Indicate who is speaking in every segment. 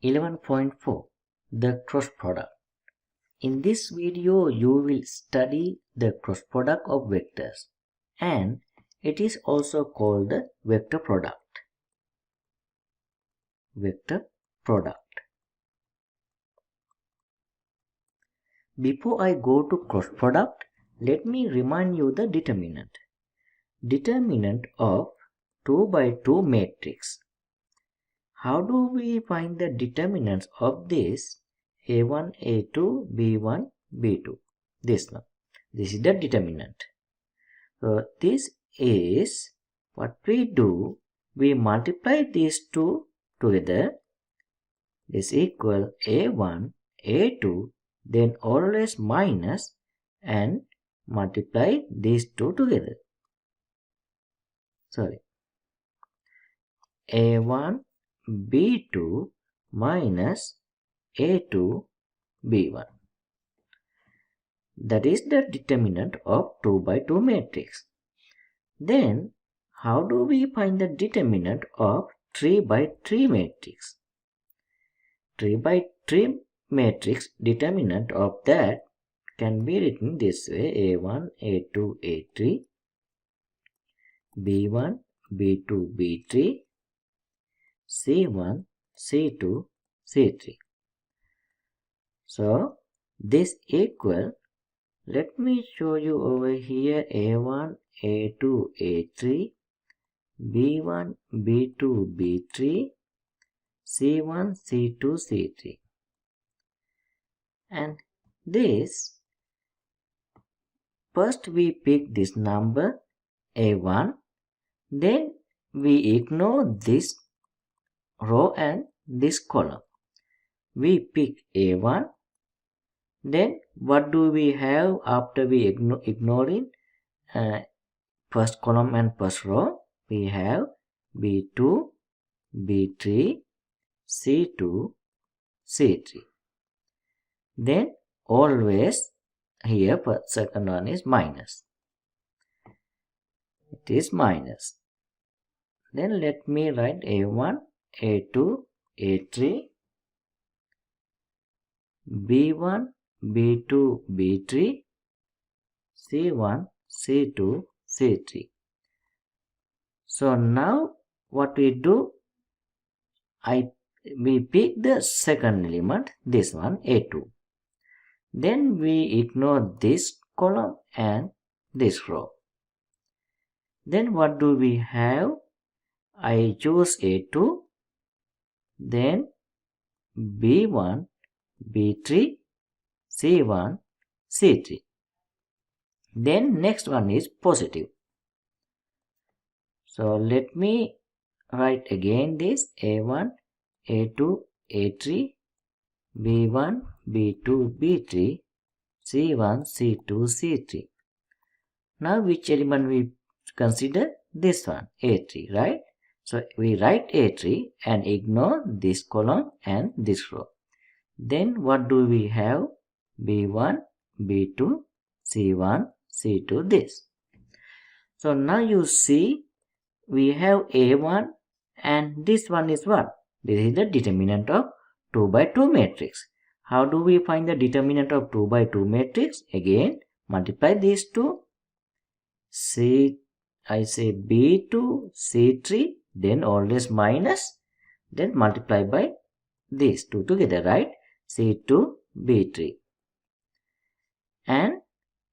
Speaker 1: 11.4 The cross product. In this video you will study the cross product of vectors, and it is also called the vector product. Vector product. Before I go to cross product, let me remind you the determinant. Determinant of 2 by 2 matrix. How do we find the determinants of this A1, A2, B1, B2? This one. This is the determinant. So this is what we do. We multiply these two together. This equal A1, A2, then always minus and multiply these two together. Sorry. A1, B2 minus A2, B1. That is the determinant of 2 by 2 matrix. Then, how do we find the determinant of 3 by 3 matrix? 3 by 3 matrix determinant of that can be written this way: A1, A2, A3, B1, B2, B3, C1, C2, C3. So, this equal, let me show you over here, A1, A2, A3, B1, B2, B3, C1, C2, C3. And this, first we pick this number A1, then we ignore this row and this column. We pick A1, then what do we have after we ignoring first column and first row? We have B2, B3, C2, C3. Then always here second one is minus. It is minus. Then let me write A1, A2, A3, B1, B2, B3, C1, C2, C3. So now what we do, we pick the second element, this one, A2. Then we ignore this column and this row. Then what do we have? I choose A2, then B1, B3, C1, C3. Then next one is positive. So let me write again this A1, A2, A3, B1, B2, B3, C1, C2, C3. Now which element we consider? This one, A3, right? So we write A3 and ignore this column and this row. Then what do we have? B1, B2, C1, C2, this. So now you see we have A1 and this one is what? This is the determinant of 2 by 2 matrix. How do we find the determinant of 2 by 2 matrix? Again, multiply these two. I say B2, C3, then always minus, then multiply by these two together, right? C2, B3. And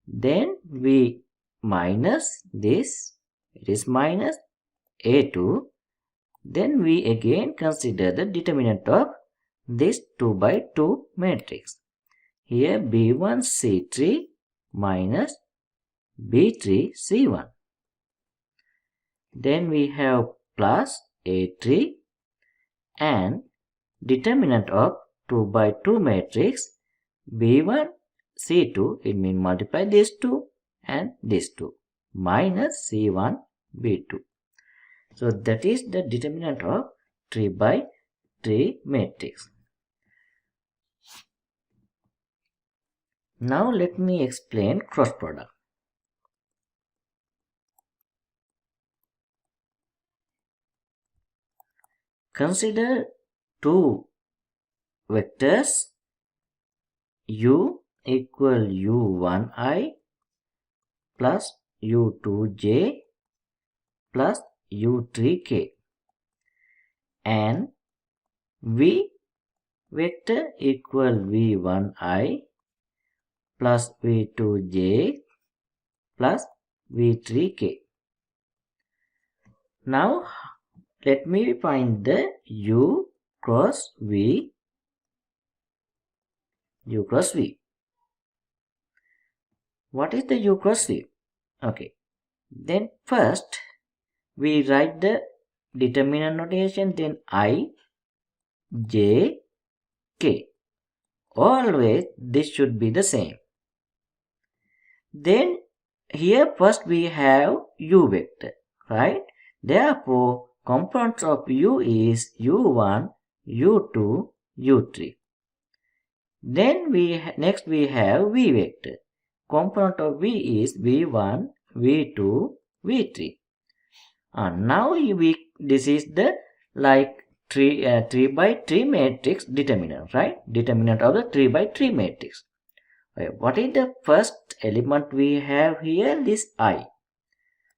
Speaker 1: then we minus this, it is minus A2. Then we again consider the determinant of this 2 by 2 matrix. Here B1, C3 minus B3, C1. Then we have plus A3 and determinant of 2 by 2 matrix B1, C2, it means multiply these two and these two, minus C1, B2. So that is the determinant of 3 by 3 matrix. Now let me explain cross product. Consider two vectors u equal u1i plus u2j plus u3k, and v vector equal v1i plus v2j plus v3k. Now let me find the u cross v. What is the u cross v? Okay, then first we write the determinant notation, then I, j, k. Always this should be the same. Then here first we have u vector, right? Therefore, components of u is u1, u2, u3. Then next we have v vector. Component of v is v1, v2, v3. Now this is the like 3 by 3 matrix determinant, right? Determinant of the 3 by 3 matrix. Okay, what is the first element we have here? This I.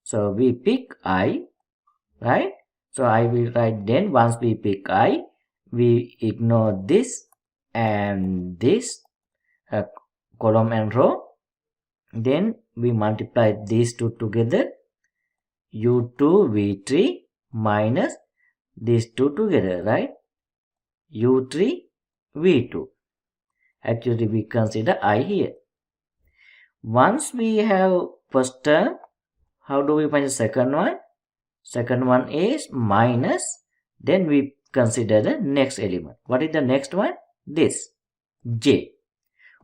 Speaker 1: So we pick I, right? So I will write, then once we pick I, we ignore this and this column and row. Then we multiply these two together, u2 v3 minus these two together, right? u3 v2. Actually we consider I here. Once we have first term, how do we find the second one? Second one is minus, then we consider the next element. What is the next one? This, j.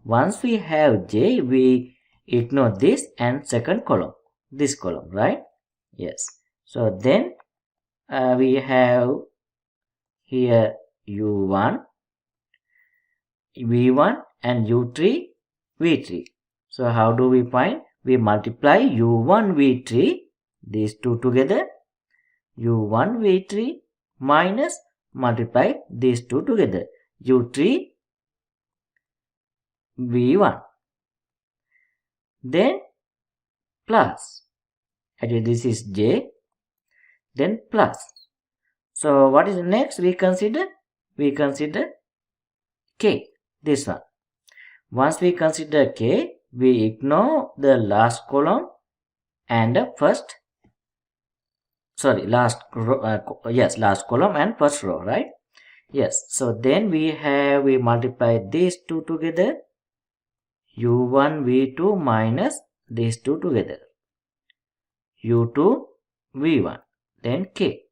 Speaker 1: Once we have j, we ignore this and second column, this column, right? Yes. So then we have here u1, v1 and u3, v3. So how do we find? We multiply u1, v3, these two together, u1, v3 minus multiply these two together, u3, v1. Then plus, actually this is j, then plus. So what is the next we consider? We consider k, this one. Once we consider k, we ignore the last column and the first, last column and first row, right? Yes. So then we multiply these two together, u1 v2 minus these two together, u2 v1, then k.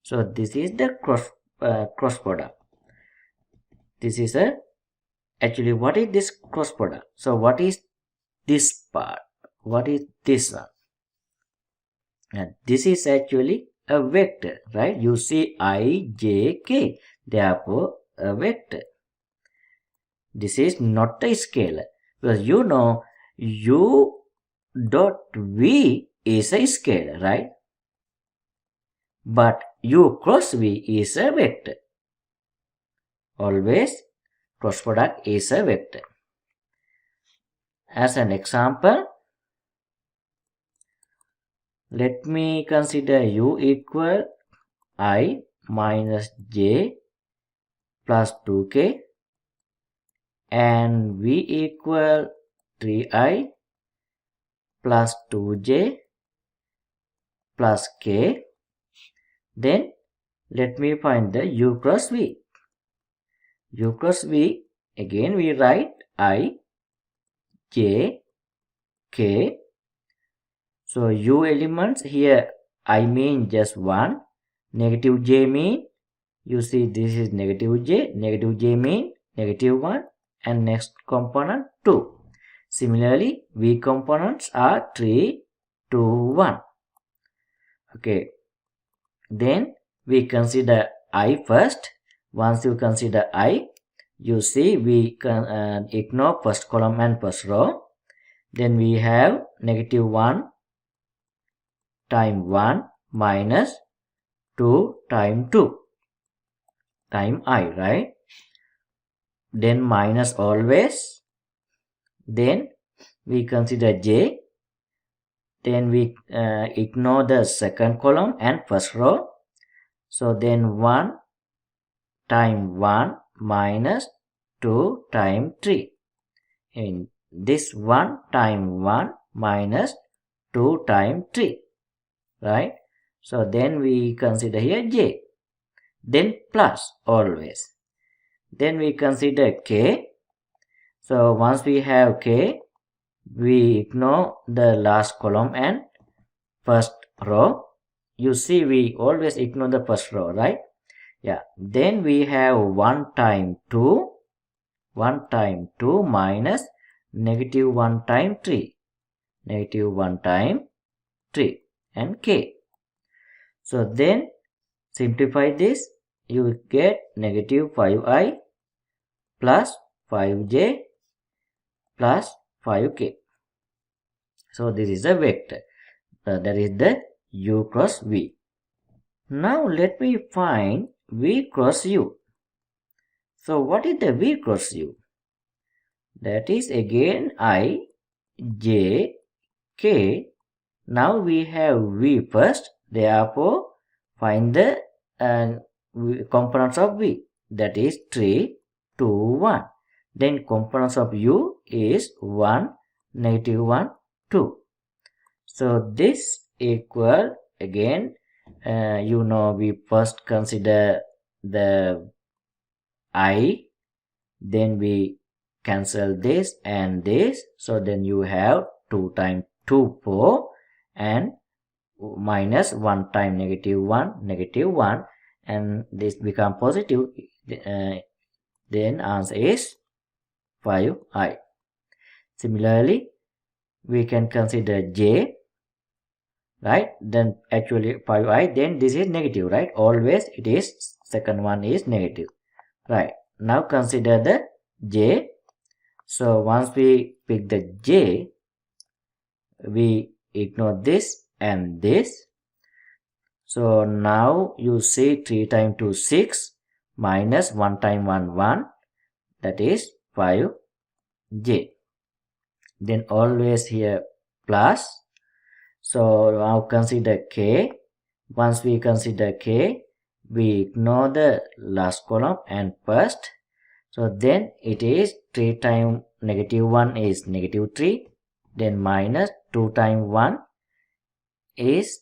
Speaker 1: So this is the cross product. This is actually what is this cross product? So what is this part? What is this one? And this is actually a vector, right? You see I, j, k, therefore a vector. This is not a scalar, because you know u dot v is a scalar, right? But u cross v is a vector. Always cross product is a vector. As an example, let me consider u equal I minus j plus 2k and v equal 3i plus 2j plus k. Then let me find the u cross v. U cross v, again we write I, j, k. So u elements here, I mean just 1, negative j mean, you see this is negative j mean negative 1, and next component 2. Similarly, v components are 3, 2, 1. Okay. Then we consider I first. Once you consider I, you see we can ignore first column and first row. Then we have negative 1 times 1 minus 2 times 2 times I, right? then minus always, then we consider j, then we ignore the second column and first row. So then 1 times 1 minus 2 times 3. In this 1 times 1 minus 2 times 3, right? So then we consider here j, then plus always. Then we consider k. So once we have k, we ignore the last column and first row. You see, we always ignore the first row, right? Yeah. Then we have 1 times 2. 1 times 2 minus negative 1 times 3. Negative 1 times 3 and k. So then simplify this. You will get negative 5i plus 5j plus 5k. So this is a vector. That is the u cross v. Now let me find v cross u. So what is the v cross u? That is again I, j, k. Now we have v first. Therefore, find the components of v. That is 3, 2, 1. Then components of u is 1, negative 1, 2. So this equal, again, we first consider the I, then we cancel this and this. So then you have 2 times 2, 4, and minus 1 times negative 1, negative 1, and this become positive. Then answer is 5i. Similarly, we can consider j, right? Then actually 5i, then this is negative, right? Always it is, second one is negative, right? Now consider the j. So once we pick the j, we ignore this and this. So now you see 3 times 2, 6, minus 1 times 1, 1, that is 5j. Then always here plus. So now consider k. Once we consider k, we ignore the last column and first. So then it is 3 times negative 1 is negative 3. Then minus 2 times 1 is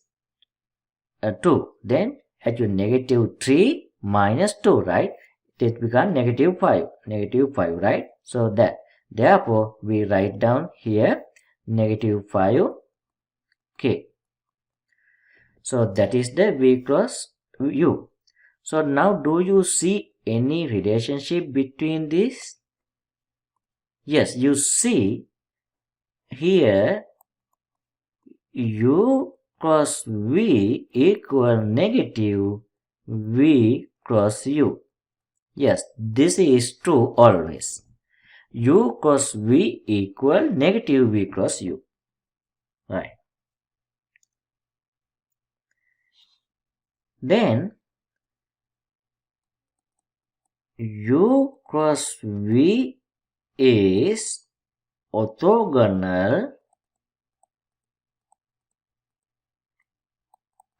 Speaker 1: 2. Then actually negative 3 minus 2, right? It becomes negative 5. Negative 5, right? So that. Therefore, we write down here negative 5k. So that is the v cross u. So now do you see any relationship between this? Yes, you see here u cross v equal negative v cross u. Yes, this is true always. U cross v equal negative v cross u. Right. Then u cross v is orthogonal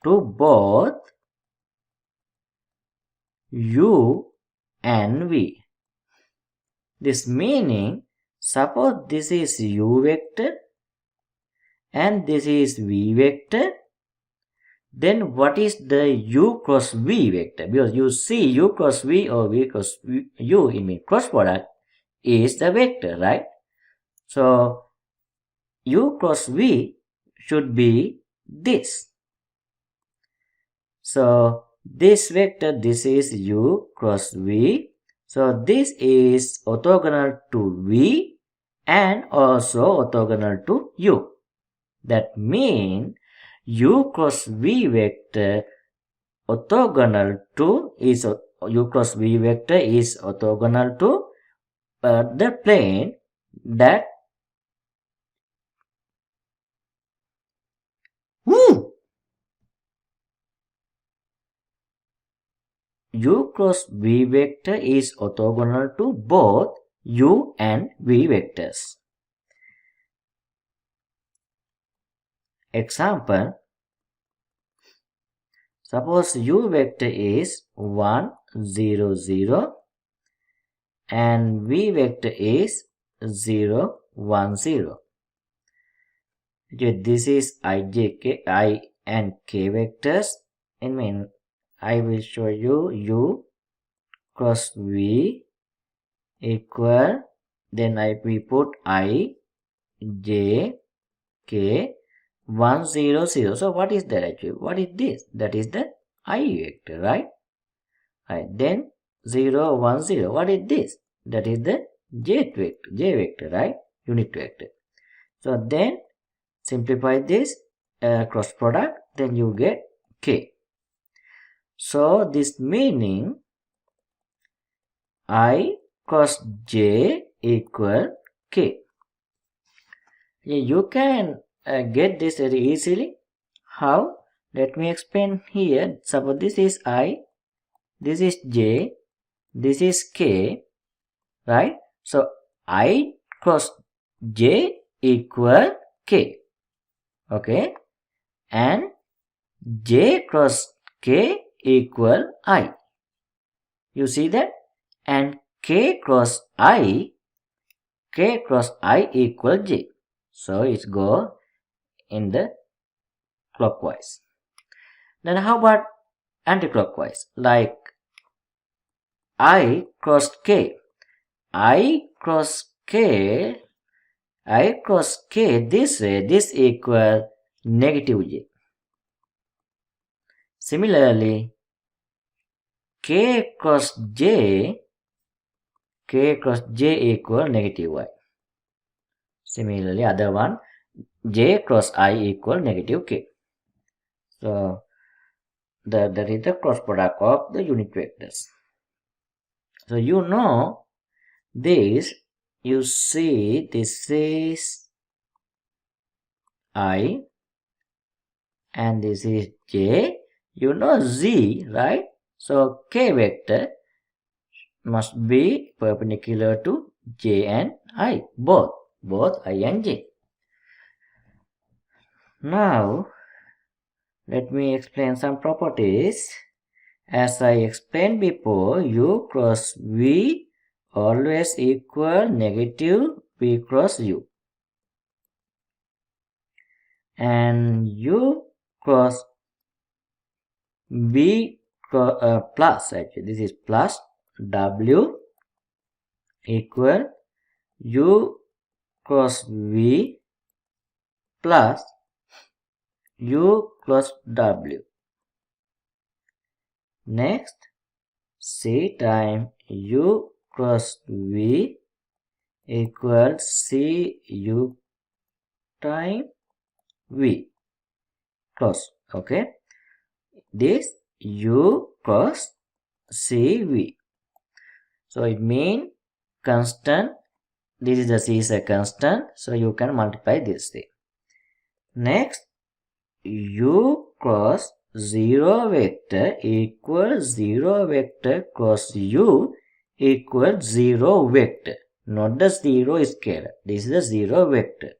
Speaker 1: to both u and v. This meaning, suppose this is u vector and this is v vector, then what is the u cross v vector? Because you see u cross v or v cross u in cross product is the vector, right? So u cross v should be this. So this vector, this is u cross v. So this is orthogonal to v and also orthogonal to u. That means u cross v vector orthogonal to is u cross v vector is orthogonal to the plane that u cross v vector is orthogonal to both u and v vectors. Example, suppose u vector is 1, 0, 0 and v vector is 0, 1, 0. This is I and k vectors. I will show you u cross v equal, then we put I, j, k, 1, 0, 0. So what is that actually? What is this? That is the I vector, right? Then 0, 1, 0. What is this? That is the j vector, right? Unit vector. So then simplify this cross product, then you get k. So this meaning I cross j equal k. You can get this very easily. How? Let me explain here. Suppose this is I, this is j, this is k, right? So I cross j equal k. Okay, and j cross k equal I. You see that? And k cross I equal j. So it's go in the clockwise. Then how about anti-clockwise? Like I cross k. I cross k this way, this equal negative j. Similarly, k cross j equal negative y. Similarly, other one, j cross I equal negative k. So that is the cross product of the unit vectors. So you know this, you see this is I and this is j. You know z, right? So k vector must be perpendicular to j and I, both I and j. Now let me explain some properties. As I explained before, u cross v always equal negative v cross u, and u cross v plus, actually this is plus w equal u cross v plus u cross w. Next, c time u cross v equals c u time v cross. Okay, this u cross c v. So it means constant. This is the c is a constant, so you can multiply this thing. Next, u cross 0 vector equals 0 vector cross u equals 0 vector. Not the 0 scalar. This is the 0 vector.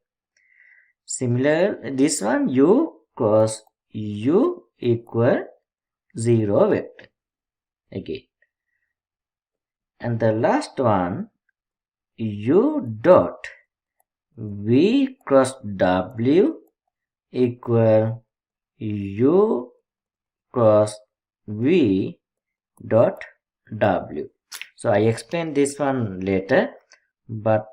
Speaker 1: Similar, this one u cross u equal 0 vector. Again. And the last one, u dot v cross w equal u cross v dot w. So I explain this one later, but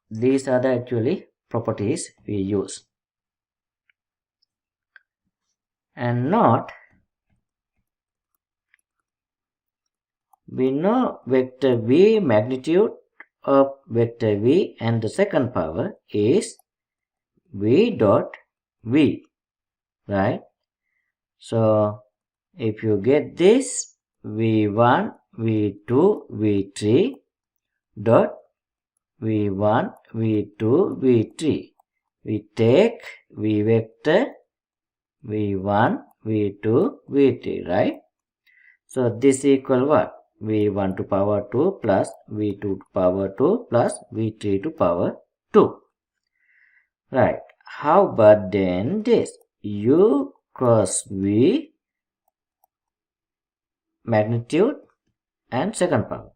Speaker 1: these are the actually properties we use. And note, we know vector v, magnitude of vector v, and the second power is v dot v, right? So if you get this, v1, v2, v3 dot v1, v2, v3. We take v vector v1, v2, v3, right? So this equal what? V1 to power 2 plus V2 to power 2 plus V3 to power 2. Right. How about then this? U cross V magnitude and second power.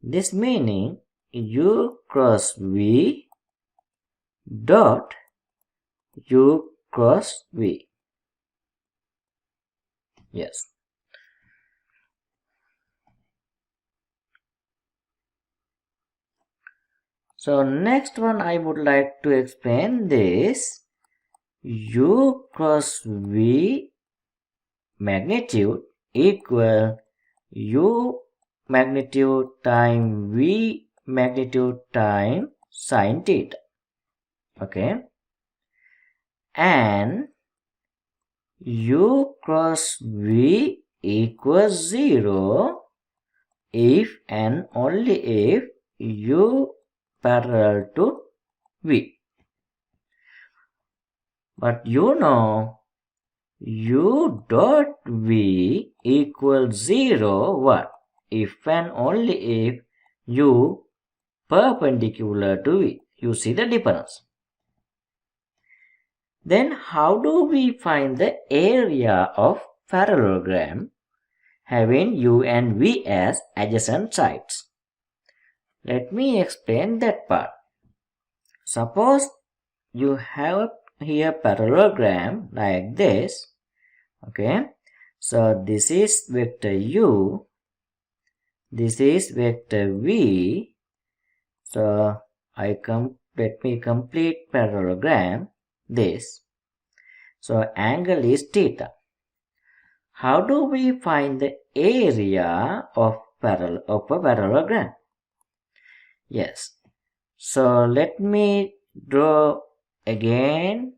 Speaker 1: This meaning U cross V dot U cross V. Yes. So next one I would like to explain this. U cross V magnitude equal U magnitude time V magnitude time sine theta. Okay. And U cross V equals 0 if and only if U parallel to V. But you know U dot V equals 0 what? If and only if U perpendicular to V. You see the difference. Then how do we find the area of parallelogram having U and V as adjacent sides? Let me explain that part. Suppose you have here parallelogram like this. Okay. So this is vector U. This is vector V. So let me complete parallelogram. This. So angle is theta. How do we find the area of a parallelogram? Yes. So let me draw again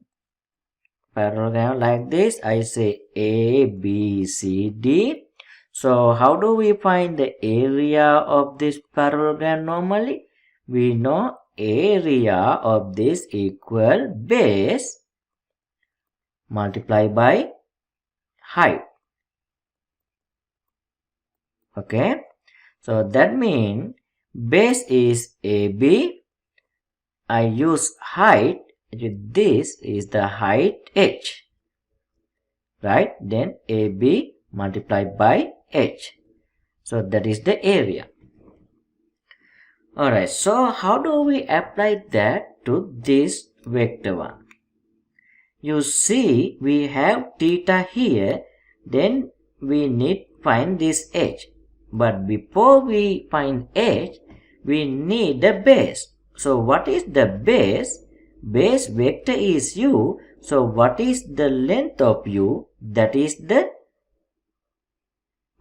Speaker 1: parallelogram like this. I say A, B, C, D. So how do we find the area of this parallelogram normally? We know area of this equal base multiplied by height. Okay. So that means base is AB. I use height. This is the height h. Right. Then AB multiplied by h. So that is the area. Alright, so how do we apply that to this vector one? You see, we have theta here, then we need find this h. But before we find h, we need the base. So what is the base? Base vector is u. So what is the length of u? That is the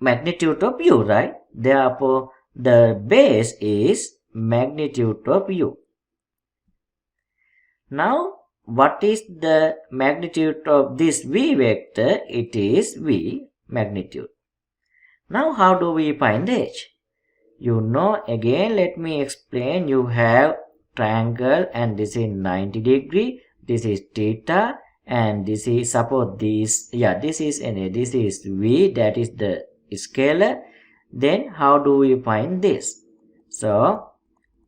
Speaker 1: magnitude of u, right? Therefore, the base is magnitude of u. Now, what is the magnitude of this v vector? It is v magnitude. Now, how do we find h? You know, again, let me explain. You have triangle and this is 90 degree. This is theta and this is, suppose this, this is NA, this is v, that is the scalar. Then, how do we find this? So,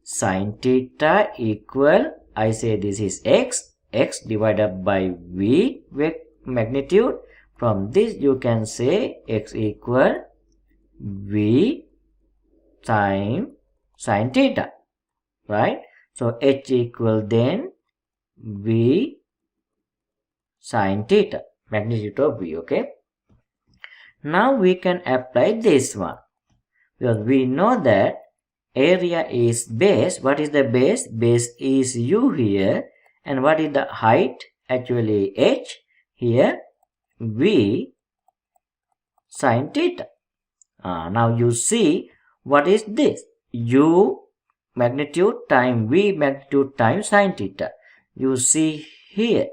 Speaker 1: sin theta equal, I say this is x divided by v magnitude. From this you can say x equal v sin theta, right? So h equal then v sin theta, magnitude of v, okay? Now we can apply this one because we know that area is base. What is the base? Base is u here. And what is the height? Actually h. Here v sin theta. Now you see what is this? U magnitude times v magnitude times sin theta. You see here.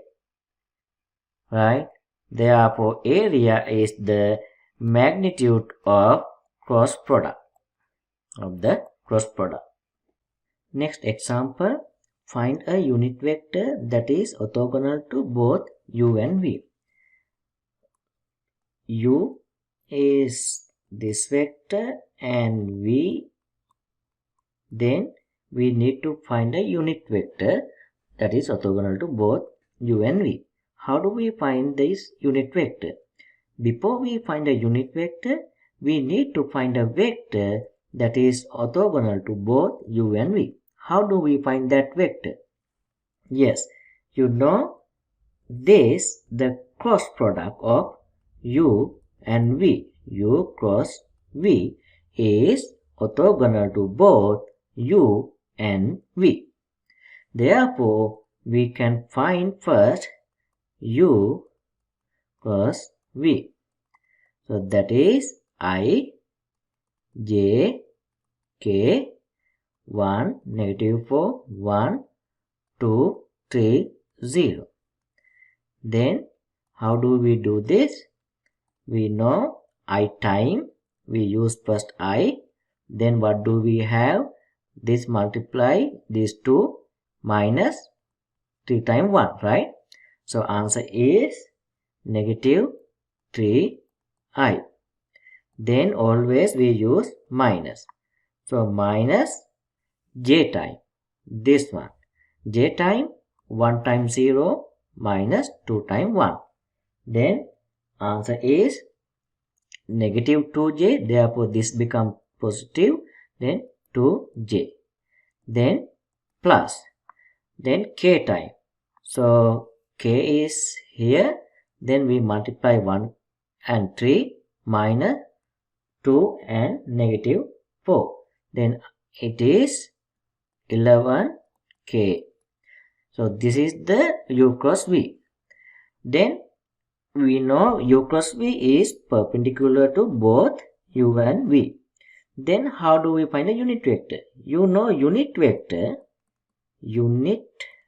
Speaker 1: Right? Therefore area is the magnitude of cross product. Next example, find a unit vector that is orthogonal to both u and v. U is this vector and V. Then we need to find a unit vector that is orthogonal to both U and V. How do we find this unit vector? Before we find a unit vector, we need to find a vector that is orthogonal to both U and V. How do we find that vector? Yes, you know this, the cross product of U and V. U cross V is orthogonal to both U and V. Therefore, we can find first U cross V. So that is I, J, K, 1, -4, 1, 2, 3, 0. Then how do we do this? We know I time, we use first I, then what do we have? This multiply these two minus 3 times 1, right? So answer is -3i. Then always we use minus. So minus j time, this one. J time 1 times 0 minus 2 times 1. Then answer is -2j. Therefore this becomes positive. Then 2j. Then plus. Then k time. So k is here. Then we multiply 1 and 3 minus 2 and -4. Then it is 11k. So this is the U cross V. Then we know U cross V is perpendicular to both U and V. Then how do we find a unit vector? You know unit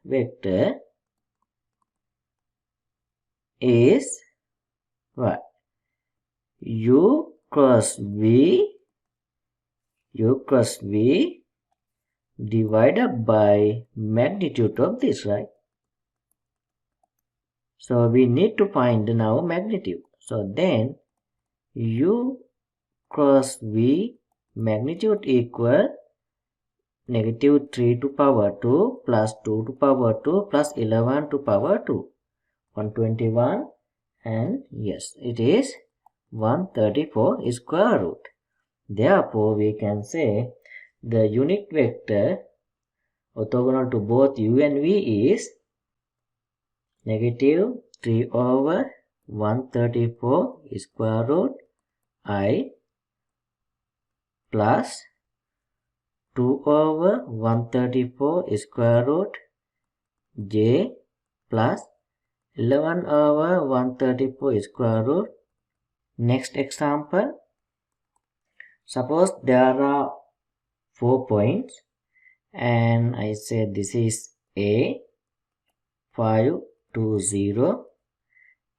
Speaker 1: vector is what? U cross V divided by magnitude of this, right? So we need to find now magnitude. So then U cross V magnitude equal -3 to power 2 plus 2 to power 2 plus 11 to power 2. 121 and yes, it is 134 square root. Therefore, we can say the unit vector orthogonal to both U and V is -3 over 134 square root I plus 2 over 134 square root j plus 11 over 134 square root. Next example. Suppose there are 4 points and I say this is A 5 2 0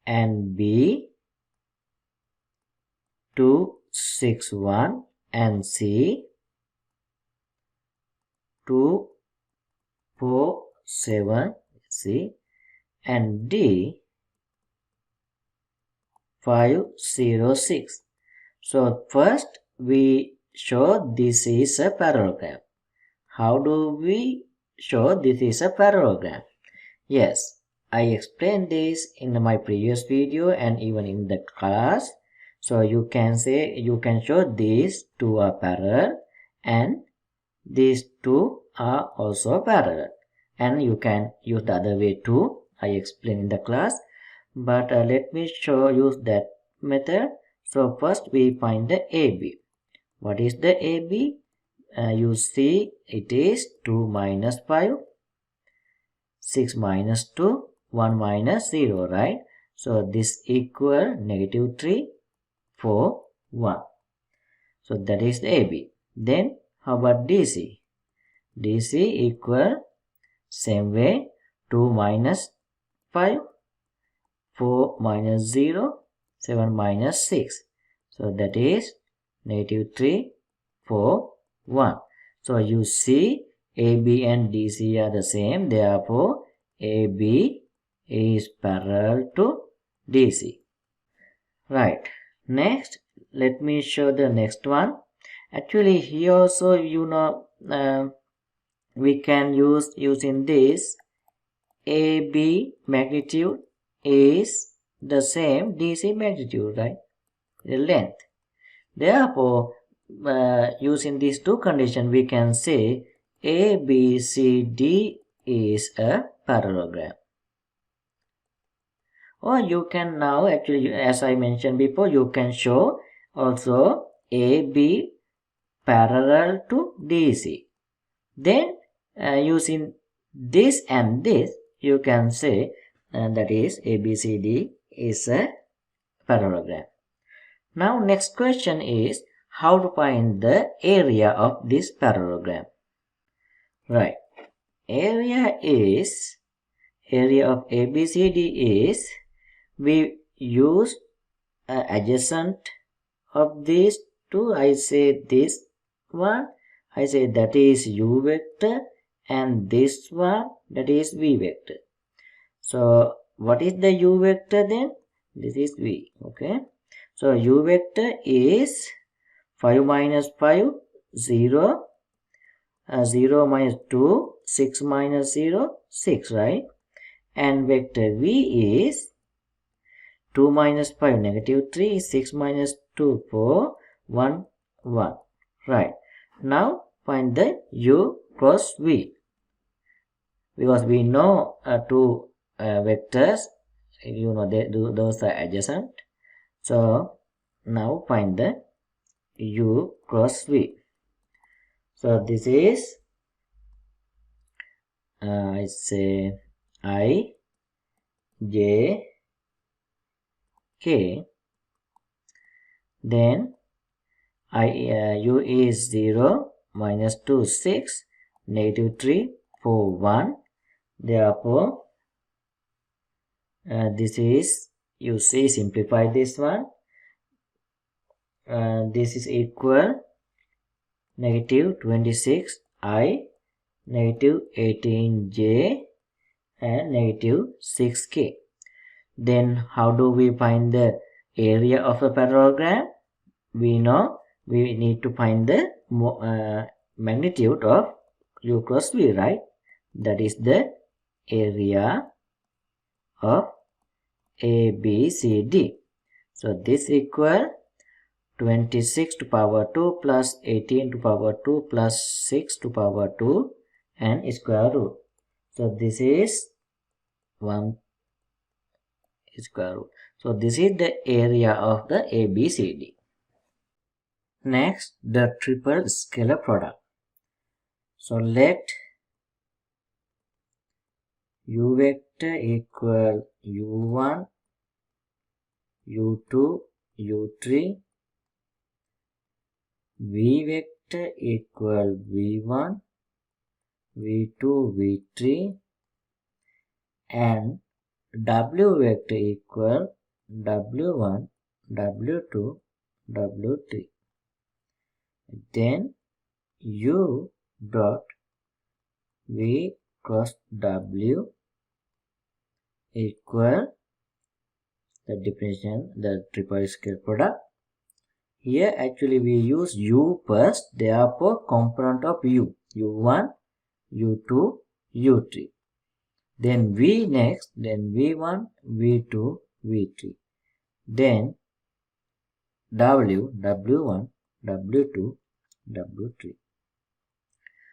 Speaker 1: and B 2 6 1 and C 2 4 7 C and D 5 0 6. So first we show this is a parallelogram. How do we show this is a parallelogram? Yes, I explained this in my previous video and even in the class. So you can say, you can show these two are parallel and these two are also parallel. And you can use the other way too. I explained in the class. But let me show you that method. So first we find the AB. What is the AB? You see it is 2 minus 5, 6 minus 2, 1 minus 0, right? So this equal -3, 4, 1. So that is the AB. Then how about DC? DC equal same way 2 minus 5, 4 minus 0, 7 minus 6. So that is -3, 4, 1. So you see AB and DC are the same. Therefore, AB is parallel to DC. Right. Next, let me show the next one. Actually here also we can using this AB magnitude is the same DC magnitude, right? The length. Therefore, using these two conditions, we can say ABCD is a parallelogram. Or you can now actually, as I mentioned before, you can show also AB parallel to DC. Then using this and this, you can say that is ABCD is a parallelogram. Now next question is how to find the area of this parallelogram. Right. Area of ABCD is, we use adjacent of these two. I say this one, I say that is U vector, and this one, that is V vector. So what is the U vector then? This is V. Okay. So U vector is 5 minus 5, 0, 0 minus 2, 6 minus 0, 6, right? And vector V is 2 minus 5, negative 3, 6 minus 2, 4, 1, 1, right? Now find the U cross V. Because we know two vectors, those are adjacent. So now find the U cross V. So this is I say I, J, K. Then U is 0, minus 2, 6, negative 3, 4, 1. Therefore, this is, you see, simplify this one. This is equal negative 26 I, negative 18 J, and negative 6 K. Then how do we find the area of a parallelogram? We know we need to find the magnitude of U cross V, right? That is the area of ABCD. So this equal 26 to power 2 plus 18 to power 2 plus 6 to power 2 and square root. So this is 1 square root. So this is the area of the ABCD. Next, the triple scalar product. So let U vector equal U1, U2, U3, V vector equal V1, V2, V3, and W vector equal W1, W2, W3. Then U dot V cross W equal the definition, the triple scalar product. Here actually we use U first, therefore component of U, U1, U2, U3. Then V next, then V1, V2, V3. Then W, W1, W2, W3.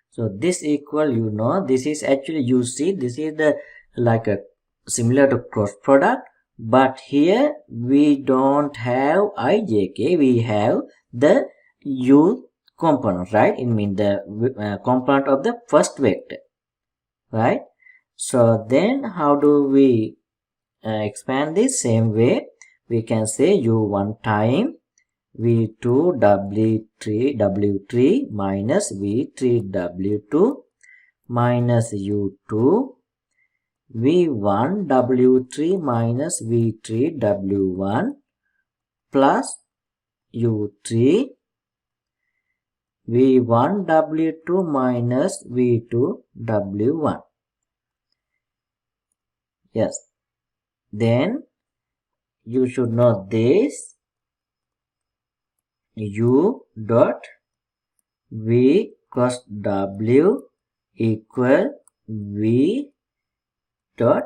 Speaker 1: So this equal, this is actually, you see, this is the like a similar to cross product, but here we don't have IJK, we have the U component, right? It means the component of the first vector, right? So then how do we expand this? Same way, we can say U1 time V2 W3 minus V3 W2 minus U2 V1 W3 minus V3 W1 plus U3 V1 W2 minus V2 W1. Yes. Then you should know this. u dot v cross w equal v dot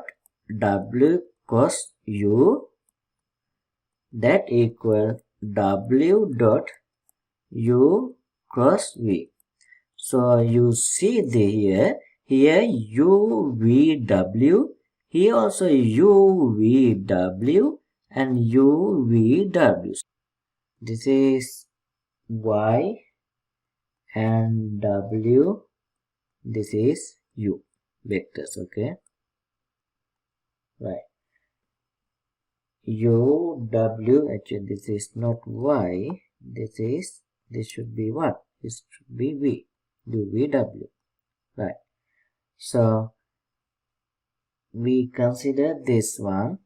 Speaker 1: w cross u, that equal w dot u cross v. So you see here u v w, here also u v w and u v w. This is y and w, this is u vectors. Okay, right. U w, actually this is not y, this should be what? This should be v, u v w, right? So we consider this one.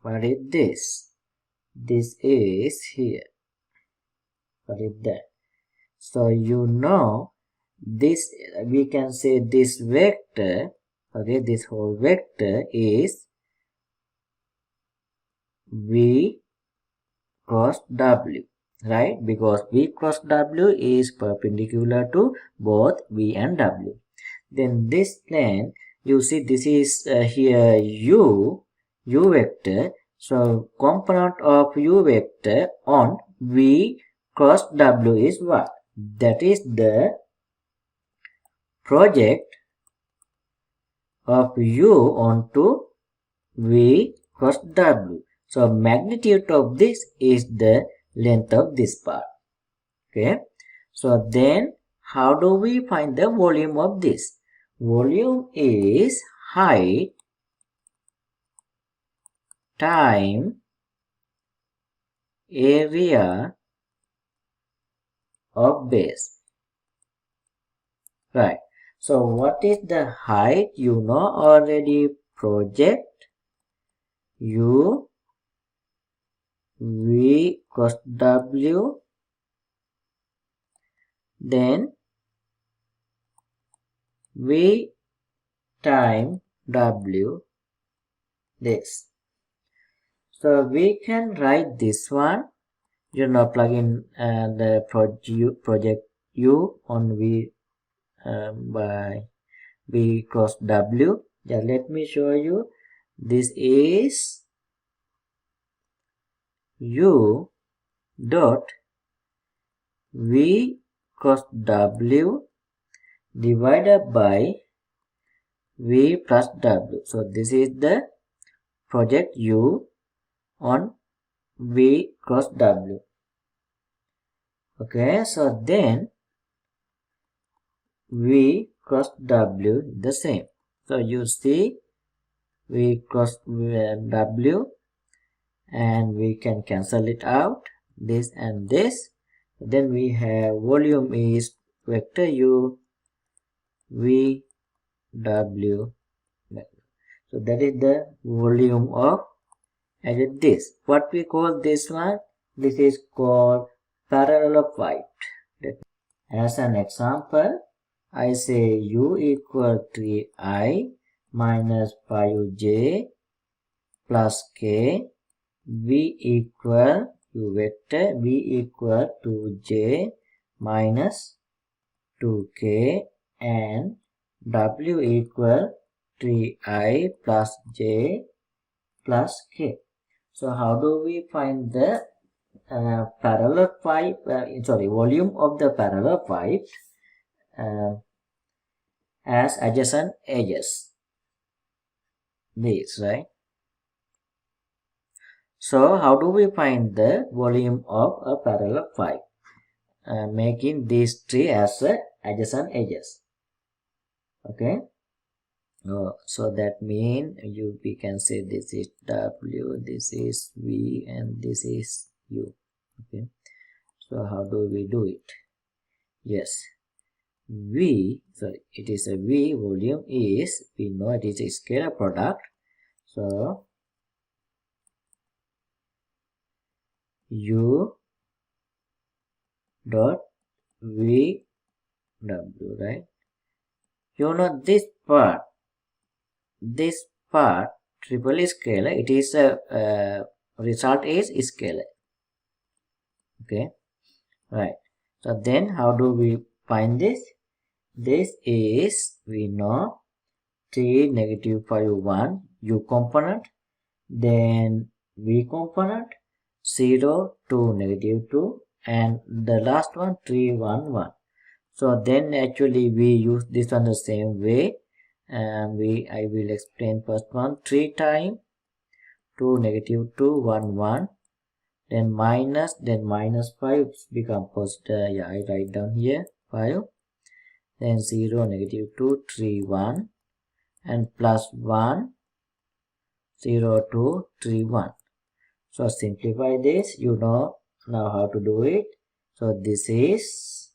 Speaker 1: What is this? This is here. What is that? So you know this, we can say this vector, okay, this whole vector is v cross w, right? Because v cross w is perpendicular to both v and w. Then this plane, you see this is here u vector. So component of u vector on v cross w is what? That is the project of u onto v cross w. So magnitude of this is the length of this part. Okay. So then how do we find the volume of this? Volume is height time area of base. Right. So what is the height? You know already. Project u v cross w, then v time w, this. So we can write this one, you know, plug in the project u on v by v cross w. Yeah, let me show you. This is u dot v cross w divided by v plus w. So this is the project u on v cross w. Okay, so then v cross w the same. So you see v cross w and we can cancel it out, this and this. Then we have volume is vector u v w. So that is the volume of this. What we call this one? This is called parallelogram. As an example, I say u equal 3i minus 5j plus k, v equal u vector v equal 2j minus 2k and w equal 3i plus j plus k. So how do we find the parallel pipe, volume of the parallel pipe as adjacent edges? This, right? So how do we find the volume of a parallel pipe? Making these three as adjacent edges. Okay. So that means we can say this is w, this is v, and this is u. Okay. So how do we do it? Yes. It is a v, volume is, we know it is a scalar product. So u dot v w, right? You know this part triple scalar, it is a result is scalar. Okay, right. So then how do we find this? This is, we know 3, negative 5, 1, u component, then v component, 0, 2, negative 2, and the last one 3, 1, 1. So then actually we use this one the same way, and I will explain first one. 3 times 2, negative 2, 1, 1, then minus 5 become positive. Yeah, I write down here 5, then 0, negative 2, 3, 1, and plus 1, 0, 2, 3, 1. So simplify this, you know now how to do it. So this is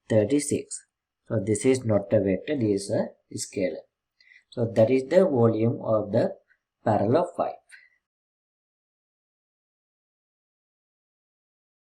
Speaker 1: 36. So this is not a vector, this is a scalar. So that is the volume of the parallel of 5.